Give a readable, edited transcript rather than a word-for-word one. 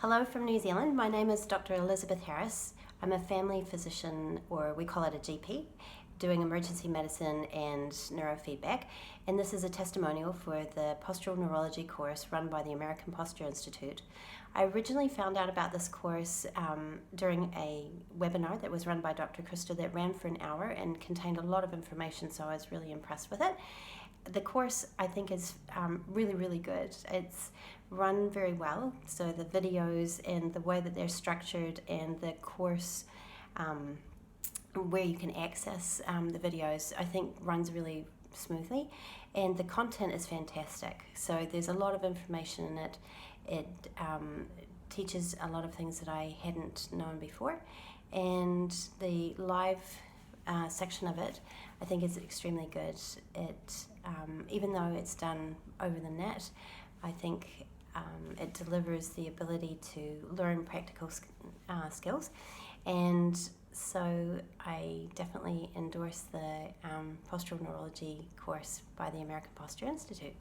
Hello from New Zealand. My name is Dr. Elizabeth Harris. I'm a family physician, or we call it a GP, doing emergency medicine and neurofeedback. And this is a testimonial for the Postural Neurology course run by the American Posture Institute. I originally found out about this course during a webinar that was run by Dr. Krista that ran for an hour and contained a lot of information, so I was really impressed with it. The course, I think, is really, really good. It's run very well, so the videos and the way that they're structured and the course where you can access the videos, I think runs really smoothly, and the content is fantastic. So there's a lot of information in it. It teaches a lot of things that I hadn't known before, and the live section of it I think is extremely good. It even though it's done over the net, I think it delivers the ability to learn practical skills, and so I definitely endorse the Postural Neurology course by the American Posture Institute.